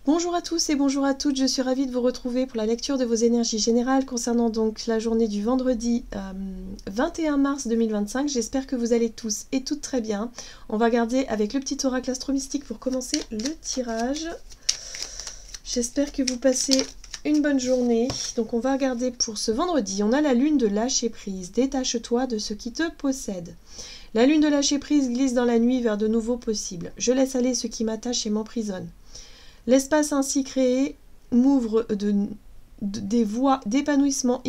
Bonjour à tous et bonjour à toutes, je suis ravie de vous retrouver pour la lecture de vos énergies générales concernant donc la journée du vendredi 21 mars 2025. J'espère que vous allez tous et toutes très bien. On va regarder avec le petit oracle astro-mystique pour commencer le tirage. J'espère que vous passez une bonne journée. Donc on va regarder pour ce vendredi, on a la lune de lâcher prise. Détache-toi de ce qui te possède. La lune de lâcher prise glisse dans la nuit vers de nouveaux possibles. Je laisse aller ce qui m'attache et m'emprisonne. L'espace ainsi créé m'ouvre des voies d'épanouissement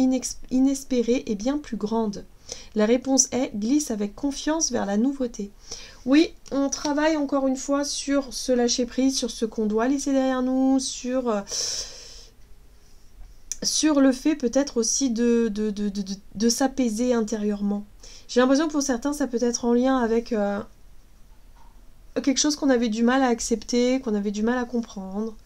inespérées et bien plus grandes. La réponse est « glisse avec confiance vers la nouveauté ». Oui, on travaille encore une fois sur ce lâcher-prise, sur ce qu'on doit laisser derrière nous, sur le fait peut-être aussi de s'apaiser intérieurement. J'ai l'impression que pour certains, ça peut être en lien avec quelque chose qu'on avait du mal à accepter, qu'on avait du mal à comprendre,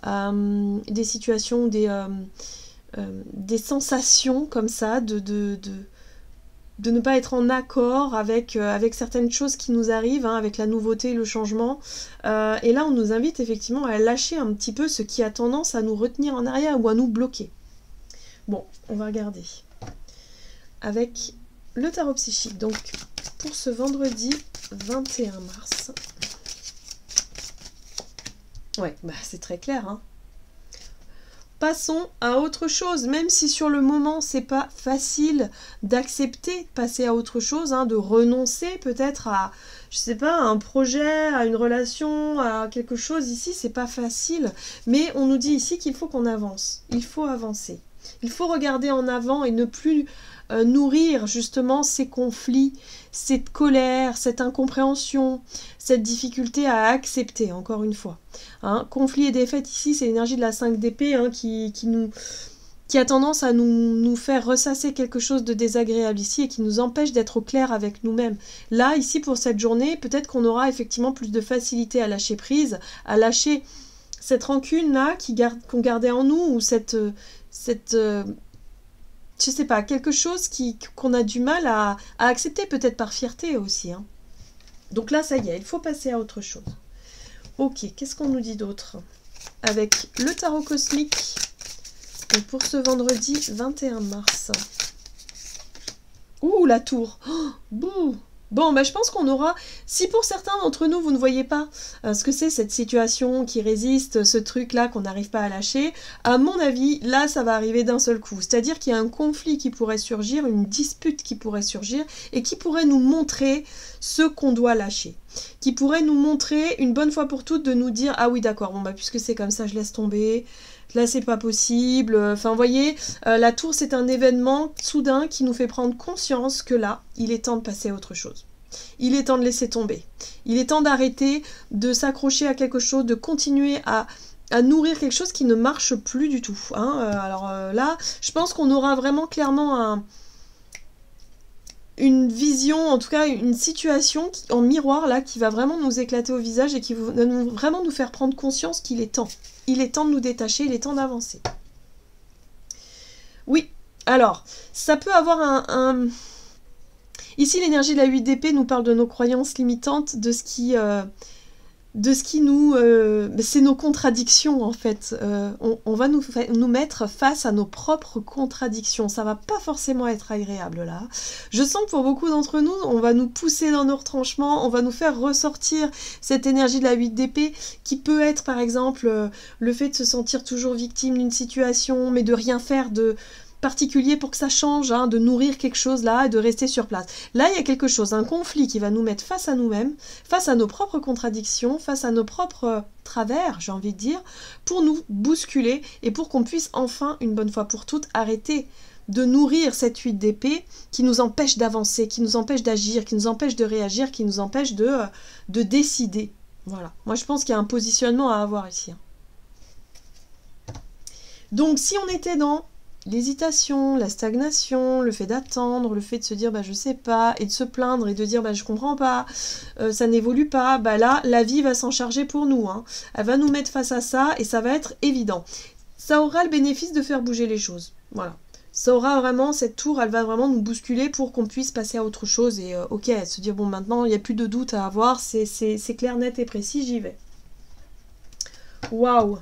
des situations, des sensations comme ça, de ne pas être en accord avec certaines choses qui nous arrivent, hein, avec la nouveauté, le changement. Et là, on nous invite effectivement à lâcher un petit peu ce qui a tendance à nous retenir en arrière ou à nous bloquer. Bon, on va regarder avec le tarot psychique. Donc, pour ce vendredi 21 mars. Ouais, bah c'est très clair, hein. Passons à autre chose, même si sur le moment c'est pas facile d'accepter de passer à autre chose, hein, de renoncer peut-être à, je sais pas, à un projet, à une relation, à quelque chose ici, c'est pas facile, mais on nous dit ici qu'il faut qu'on avance, il faut avancer. Il faut regarder en avant et ne plus nourrir justement ces conflits, cette colère, cette incompréhension, cette difficulté à accepter, encore une fois. Hein, conflit et défaite ici, c'est l'énergie de la 5 d'épée, hein, qui a tendance à nous faire ressasser quelque chose de désagréable ici et qui nous empêche d'être au clair avec nous-mêmes. Là, ici, pour cette journée, peut-être qu'on aura effectivement plus de facilité à lâcher prise, à lâcher cette rancune-là qu'on gardait en nous, ou je sais pas, quelque chose qu'on a du mal à accepter, peut-être par fierté aussi. Hein. Donc là, ça y est, il faut passer à autre chose. Ok, qu'est-ce qu'on nous dit d'autre? Avec le tarot cosmique, donc pour ce vendredi 21 mars. Ouh, la tour. Oh, bouh. Bon, bah, je pense qu'on aura... Si pour certains d'entre nous, vous ne voyez pas ce que c'est cette situation qui résiste, ce truc-là qu'on n'arrive pas à lâcher, à mon avis, là, ça va arriver d'un seul coup. C'est-à-dire qu'il y a un conflit qui pourrait surgir, une dispute qui pourrait surgir, et qui pourrait nous montrer ce qu'on doit lâcher. Qui pourrait nous montrer, une bonne fois pour toutes, de nous dire « Ah oui, d'accord, bon, bah, puisque c'est comme ça, je laisse tomber. » Là, c'est pas possible. Enfin, vous voyez, la tour, c'est un événement soudain qui nous fait prendre conscience que là, il est temps de passer à autre chose. Il est temps de laisser tomber. Il est temps d'arrêter de s'accrocher à quelque chose, de continuer à nourrir quelque chose qui ne marche plus du tout. Hein. Là, je pense qu'on aura vraiment clairement une vision, en tout cas une situation en miroir là qui va vraiment nous éclater au visage et qui va vraiment nous faire prendre conscience qu'il est temps. Il est temps de nous détacher, il est temps d'avancer. Oui, alors, ça peut avoir Ici, l'énergie de la 8 d'épée nous parle de nos croyances limitantes, de ce qui nous... c'est nos contradictions, en fait. On va nous mettre face à nos propres contradictions. Ça va pas forcément être agréable, là. Je sens que pour beaucoup d'entre nous, on va nous pousser dans nos retranchements, on va nous faire ressortir cette énergie de la 8 d'épée, qui peut être, par exemple, le fait de se sentir toujours victime d'une situation, mais de rien faire de particulier pour que ça change, hein, de nourrir quelque chose là et de rester sur place. Là, il y a quelque chose, un conflit qui va nous mettre face à nous-mêmes, face à nos propres contradictions, face à nos propres travers, j'ai envie de dire, pour nous bousculer et pour qu'on puisse enfin, une bonne fois pour toutes, arrêter de nourrir cette 8 d'épée qui nous empêche d'avancer, qui nous empêche d'agir, qui nous empêche de réagir, qui nous empêche de décider. Voilà. Moi, je pense qu'il y a un positionnement à avoir ici. Hein. Donc, si on était dans l'hésitation, la stagnation, le fait d'attendre, le fait de se dire bah je sais pas, et de se plaindre et de dire bah je comprends pas, ça n'évolue pas, bah là la vie va s'en charger pour nous, hein. Elle va nous mettre face à ça et ça va être évident. Ça aura le bénéfice de faire bouger les choses, voilà. Ça aura vraiment, cette tour, elle va vraiment nous bousculer pour qu'on puisse passer à autre chose et ok, se dire bon maintenant il n'y a plus de doute à avoir, c'est clair, net et précis, j'y vais. Waouh!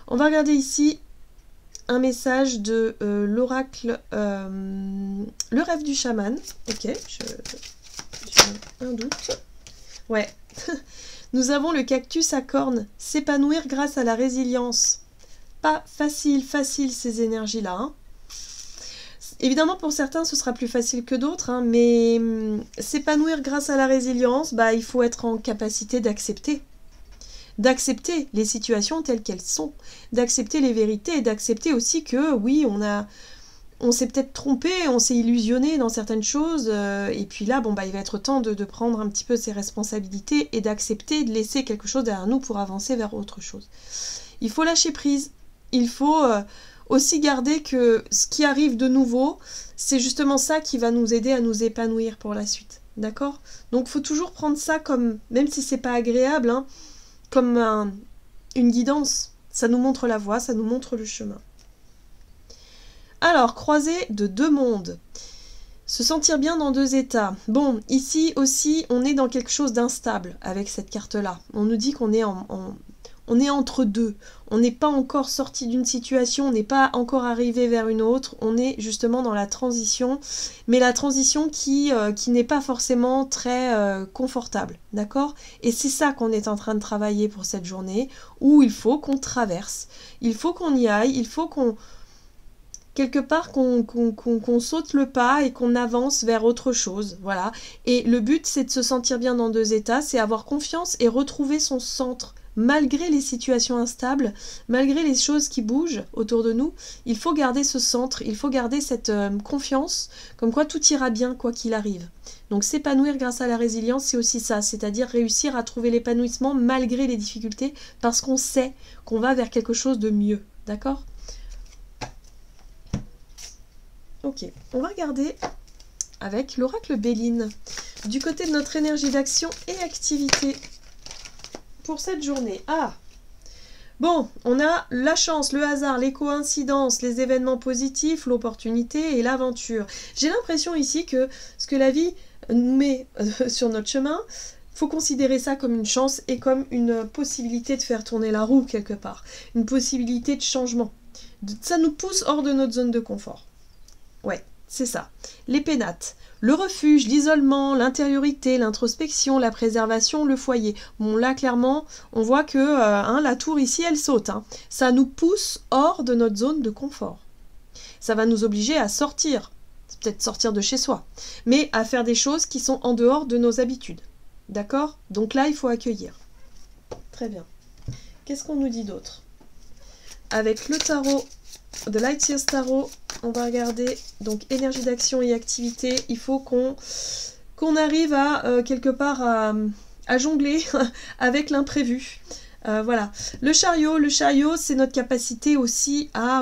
On va regarder ici un message de l'oracle Le rêve du chaman. Ok, j'ai un doute. Ouais. Nous avons le cactus à cornes. S'épanouir grâce à la résilience. Pas facile ces énergies-là. Hein. Évidemment, pour certains, ce sera plus facile que d'autres, hein, mais s'épanouir grâce à la résilience, bah, il faut être en capacité d'accepter. D'accepter les situations telles qu'elles sont, d'accepter les vérités, et d'accepter aussi que, oui, on s'est peut-être trompé, on s'est illusionné dans certaines choses, et puis là, bon, bah, il va être temps de prendre un petit peu ses responsabilités et d'accepter de laisser quelque chose derrière nous pour avancer vers autre chose. Il faut lâcher prise, il faut aussi garder que ce qui arrive de nouveau, c'est justement ça qui va nous aider à nous épanouir pour la suite, d'accord? Donc, il faut toujours prendre ça comme, même si c'est pas agréable, hein, comme une guidance. Ça nous montre la voie, ça nous montre le chemin. Alors, croisée de deux mondes. Se sentir bien dans deux états. Bon, ici aussi, on est dans quelque chose d'instable avec cette carte-là. On nous dit qu'on est on est entre deux. On n'est pas encore sorti d'une situation, on n'est pas encore arrivé vers une autre. On est justement dans la transition, mais la transition qui n'est pas forcément très confortable, d'accord? Et c'est ça qu'on est en train de travailler pour cette journée, où il faut qu'on traverse, il faut qu'on y aille, il faut qu'on quelque part qu'on saute le pas et qu'on avance vers autre chose, voilà. Et le but, c'est de se sentir bien dans deux états, c'est avoir confiance et retrouver son centre. Malgré les situations instables, malgré les choses qui bougent autour de nous, il faut garder ce centre, il faut garder cette confiance, comme quoi tout ira bien quoi qu'il arrive. Donc s'épanouir grâce à la résilience, c'est aussi ça, c'est-à-dire réussir à trouver l'épanouissement malgré les difficultés, parce qu'on sait qu'on va vers quelque chose de mieux, d'accord ? Ok, on va regarder avec l'oracle Béline, du côté de notre énergie d'action et activité pour cette journée. Ah, bon, on a la chance, le hasard, les coïncidences, les événements positifs, l'opportunité et l'aventure. J'ai l'impression ici que ce que la vie nous met sur notre chemin, faut considérer ça comme une chance et comme une possibilité de faire tourner la roue quelque part, une possibilité de changement. Ça nous pousse hors de notre zone de confort. Ouais, c'est ça. Les pénates. Le refuge, l'isolement, l'intériorité, l'introspection, la préservation, le foyer. Bon, là, clairement, on voit que la tour ici, elle saute. Hein. Ça nous pousse hors de notre zone de confort. Ça va nous obliger à sortir. C'est peut-être sortir de chez soi. Mais à faire des choses qui sont en dehors de nos habitudes. D'accord? Donc là, il faut accueillir. Très bien. Qu'est-ce qu'on nous dit d'autre? Avec le tarot de Light Years Tarot, on va regarder donc énergie d'action et activité. Il faut qu'on arrive à quelque part à jongler avec l'imprévu. Voilà. Le chariot, c'est notre capacité aussi à...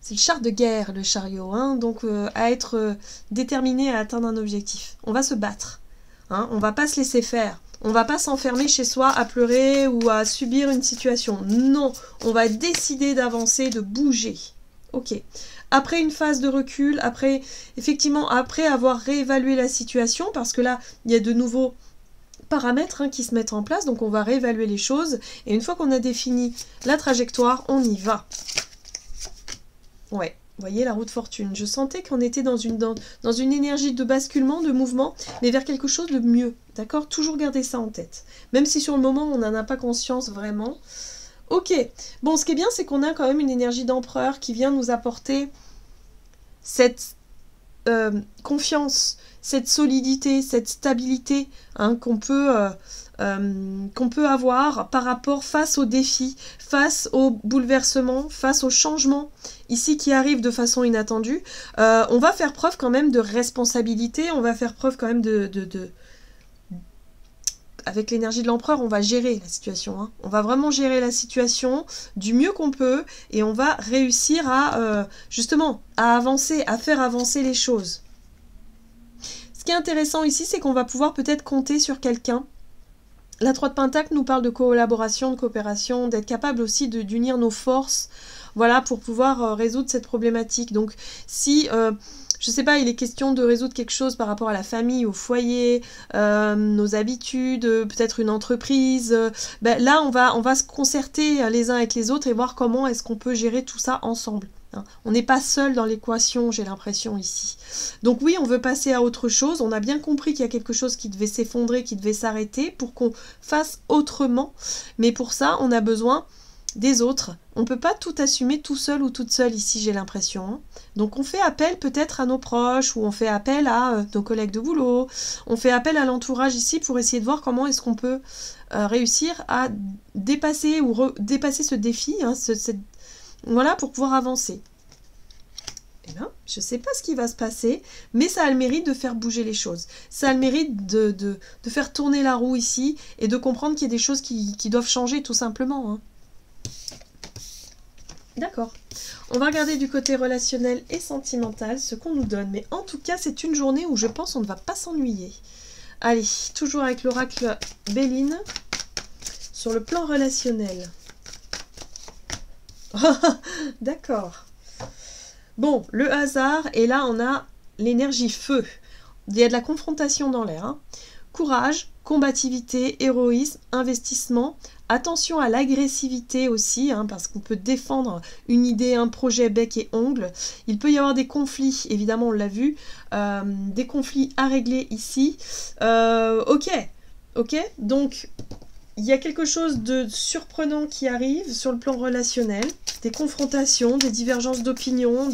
c'est le char de guerre, le chariot, hein, donc à être déterminé à atteindre un objectif. On va se battre, hein, on va pas se laisser faire. On va pas s'enfermer chez soi à pleurer ou à subir une situation. Non, on va décider d'avancer, de bouger. Ok. Après une phase de recul, après avoir réévalué la situation, parce que là, il y a de nouveaux paramètres qui se mettent en place, donc on va réévaluer les choses. Et une fois qu'on a défini la trajectoire, on y va. Ouais. Vous voyez, la roue de fortune. Je sentais qu'on était dans une énergie de basculement, de mouvement, mais vers quelque chose de mieux. D'accord? Toujours garder ça en tête. Même si sur le moment, on n'en a pas conscience vraiment. Ok. Bon, ce qui est bien, c'est qu'on a quand même une énergie d'empereur qui vient nous apporter cette confiance, cette solidité, cette stabilité qu'on peut avoir par rapport face aux défis, face aux bouleversements, face aux changements ici qui arrivent de façon inattendue. On va faire preuve quand même de responsabilité, on va faire preuve quand même avec l'énergie de l'empereur, on va gérer la situation. Hein. On va vraiment gérer la situation du mieux qu'on peut et on va réussir à justement à avancer, à faire avancer les choses. Ce qui est intéressant ici, c'est qu'on va pouvoir peut-être compter sur quelqu'un. La 3 de Pentacle nous parle de collaboration, de coopération, d'être capable aussi d'unir nos forces, voilà, pour pouvoir résoudre cette problématique. Donc, si je sais pas, il est question de résoudre quelque chose par rapport à la famille, au foyer, nos habitudes, peut-être une entreprise. Ben, là, on va se concerter les uns avec les autres et voir comment est-ce qu'on peut gérer tout ça ensemble. Hein. On n'est pas seul dans l'équation, j'ai l'impression ici. Donc oui, on veut passer à autre chose. On a bien compris qu'il y a quelque chose qui devait s'effondrer, qui devait s'arrêter pour qu'on fasse autrement. Mais pour ça, on a besoin des autres. On ne peut pas tout assumer tout seul ou toute seule ici, j'ai l'impression. Hein. Donc on fait appel peut-être à nos proches, ou on fait appel à nos collègues de boulot, on fait appel à l'entourage ici pour essayer de voir comment est-ce qu'on peut réussir à dépasser ou dépasser ce défi, hein, voilà, pour pouvoir avancer. Eh bien, je ne sais pas ce qui va se passer, mais ça a le mérite de faire bouger les choses. Ça a le mérite de faire tourner la roue ici et de comprendre qu'il y a des choses qui doivent changer tout simplement. Hein. D'accord. On va regarder du côté relationnel et sentimental ce qu'on nous donne. Mais en tout cas, c'est une journée où je pense on ne va pas s'ennuyer. Allez, toujours avec l'oracle Béline. Sur le plan relationnel. D'accord. Bon, le hasard. Et là, on a l'énergie feu. Il y a de la confrontation dans l'air. Hein. Courage, combativité, héroïsme, investissement. Attention à l'agressivité aussi, hein, parce qu'on peut défendre une idée, un projet bec et ongle. Il peut y avoir des conflits, évidemment on l'a vu, des conflits à régler ici. Ok, donc il y a quelque chose de surprenant qui arrive sur le plan relationnel, des confrontations, des divergences d'opinion,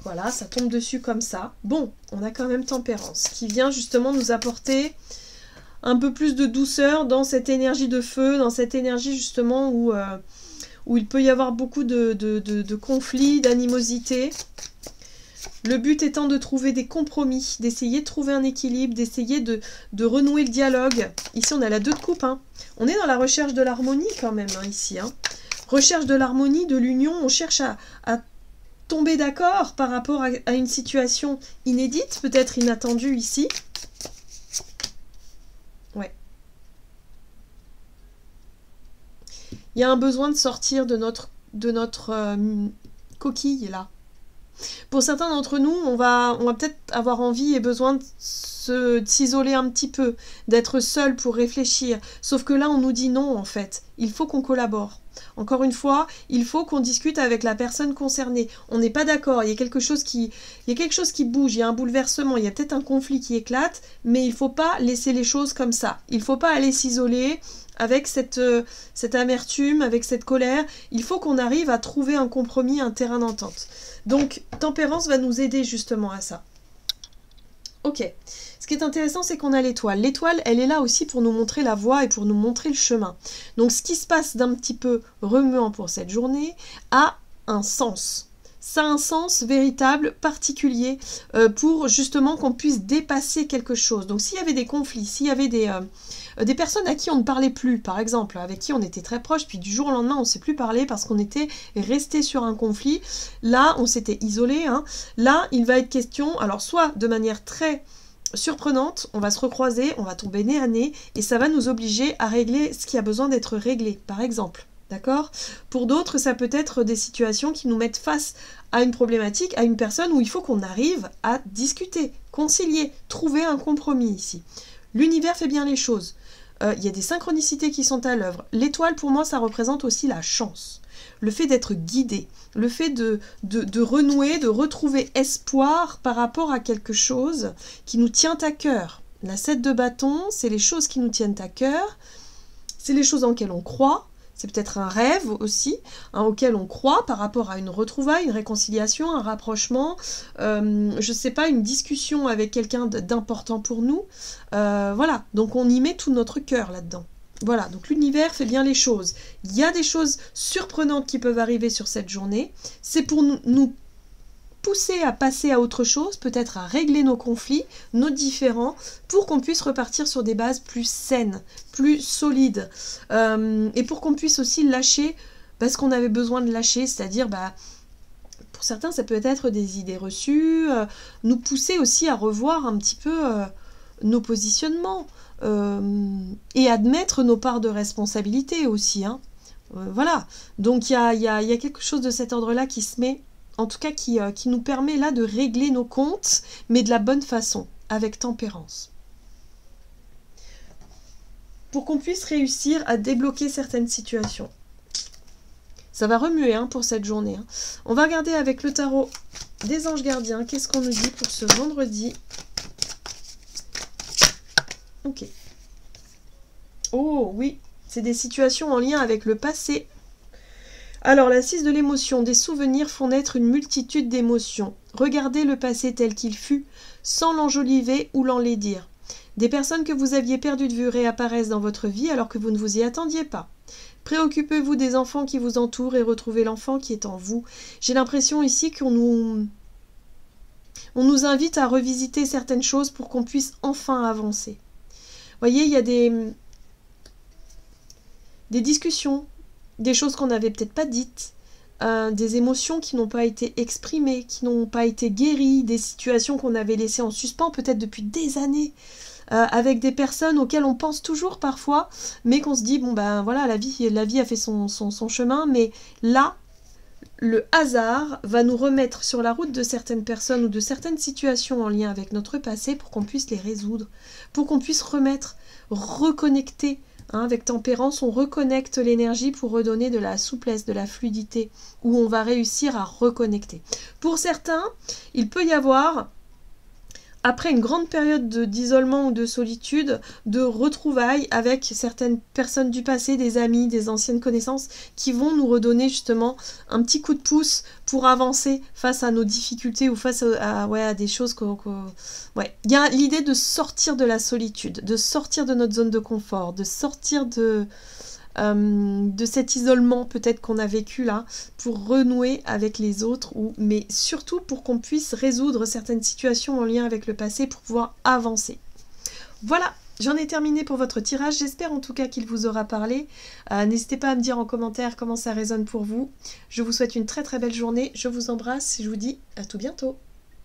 Voilà, ça tombe dessus comme ça. Bon, on a quand même Tempérance, qui vient justement nous apporter un peu plus de douceur dans cette énergie de feu, dans cette énergie justement où il peut y avoir beaucoup de conflits, d'animosité. Le but étant de trouver des compromis, d'essayer de trouver un équilibre, d'essayer de renouer le dialogue. Ici, on a la 2 de coupe. Hein. On est dans la recherche de l'harmonie quand même, hein, ici. Hein. Recherche de l'harmonie, de l'union. On cherche à tomber d'accord par rapport à une situation inédite, peut-être inattendue ici. Ouais. Il y a un besoin de sortir de notre coquille, là. Pour certains d'entre nous, on va peut-être avoir envie et besoin de s'isoler un petit peu, d'être seul pour réfléchir. Sauf que là, on nous dit non, en fait. Il faut qu'on collabore. Encore une fois, il faut qu'on discute avec la personne concernée. On n'est pas d'accord, il y a quelque chose qui bouge, il y a un bouleversement, il y a peut-être un conflit qui éclate, mais il ne faut pas laisser les choses comme ça. Il ne faut pas aller s'isoler avec cette amertume, avec cette colère. Il faut qu'on arrive à trouver un compromis, un terrain d'entente. Donc, Tempérance va nous aider justement à ça. Ok. Ce qui est intéressant, c'est qu'on a l'étoile. L'étoile, elle est là aussi pour nous montrer la voie et pour nous montrer le chemin. Donc, ce qui se passe d'un petit peu remuant pour cette journée a un sens. Ça a un sens véritable, particulier, pour justement qu'on puisse dépasser quelque chose. Donc, s'il y avait des conflits, s'il y avait des personnes à qui on ne parlait plus, par exemple, avec qui on était très proche, puis du jour au lendemain, on ne s'est plus parlé parce qu'on était resté sur un conflit. Là, on s'était isolé. Hein. Là, il va être question, alors soit de manière très surprenante, on va se recroiser, on va tomber nez à nez, et ça va nous obliger à régler ce qui a besoin d'être réglé, par exemple. D'accord ? Pour d'autres, ça peut être des situations qui nous mettent face à une problématique, à une personne où il faut qu'on arrive à discuter, concilier, trouver un compromis ici. L'univers fait bien les choses. Il y a des synchronicités qui sont à l'œuvre. L'étoile, pour moi, ça représente aussi la chance. Le fait d'être guidé, le fait de renouer, de retrouver espoir par rapport à quelque chose qui nous tient à cœur. La 7 de bâton, c'est les choses qui nous tiennent à cœur, c'est les choses en lesquelles on croit, c'est peut-être un rêve aussi, hein, auquel on croit par rapport à une retrouvaille, une réconciliation, un rapprochement, je ne sais pas, une discussion avec quelqu'un d'important pour nous. Voilà, donc on y met tout notre cœur là-dedans. Voilà, donc l'univers fait bien les choses. Il y a des choses surprenantes qui peuvent arriver sur cette journée. C'est pour nous pousser à passer à autre chose, peut-être à régler nos conflits, nos différends, pour qu'on puisse repartir sur des bases plus saines, plus solides, et pour qu'on puisse aussi lâcher ce qu'on avait besoin de lâcher, c'est-à-dire, pour certains, ça peut être des idées reçues, nous pousser aussi à revoir un petit peu nos positionnements, et admettre nos parts de responsabilité aussi, hein. Voilà, donc il y a quelque chose de cet ordre-là qui se met en tout cas qui nous permet là de régler nos comptes, mais de la bonne façon, avec tempérance. Pour qu'on puisse réussir à débloquer certaines situations. Ça va remuer pour cette journée. On va regarder avec le tarot des anges gardiens. Qu'est-ce qu'on nous dit pour ce vendredi? Ok. Oh oui, c'est des situations en lien avec le passé. Alors, la 6 de l'émotion, des souvenirs font naître une multitude d'émotions. Regardez le passé tel qu'il fut, sans l'enjoliver ou l'enlaidir. Des personnes que vous aviez perdues de vue réapparaissent dans votre vie alors que vous ne vous y attendiez pas. Préoccupez-vous des enfants qui vous entourent et retrouvez l'enfant qui est en vous. J'ai l'impression ici qu'on nous invite à revisiter certaines choses pour qu'on puisse enfin avancer. Vous voyez, il y a des discussions, des choses qu'on n'avait peut-être pas dites, des émotions qui n'ont pas été exprimées, qui n'ont pas été guéries, des situations qu'on avait laissées en suspens peut-être depuis des années, avec des personnes auxquelles on pense toujours parfois, mais qu'on se dit, bon ben voilà, la vie a fait son chemin, mais là, le hasard va nous remettre sur la route de certaines personnes ou de certaines situations en lien avec notre passé pour qu'on puisse les résoudre, pour qu'on puisse reconnecter. Avec tempérance, on reconnecte l'énergie pour redonner de la souplesse, de la fluidité, où on va réussir à reconnecter. Pour certains, il peut y avoir, après une grande période d'isolement ou de solitude, de retrouvailles avec certaines personnes du passé, des amis, des anciennes connaissances, qui vont nous redonner justement un petit coup de pouce pour avancer face à nos difficultés ou face à des choses Ouais. Il y a l'idée de sortir de la solitude, de sortir de notre zone de confort, de sortir de cet isolement peut-être qu'on a vécu là, pour renouer avec les autres, mais surtout pour qu'on puisse résoudre certaines situations en lien avec le passé pour pouvoir avancer. Voilà, j'en ai terminé pour votre tirage, j'espère en tout cas qu'il vous aura parlé. N'hésitez pas à me dire en commentaire comment ça résonne pour vous. Je vous souhaite une très très belle journée, je vous embrasse et je vous dis à tout bientôt.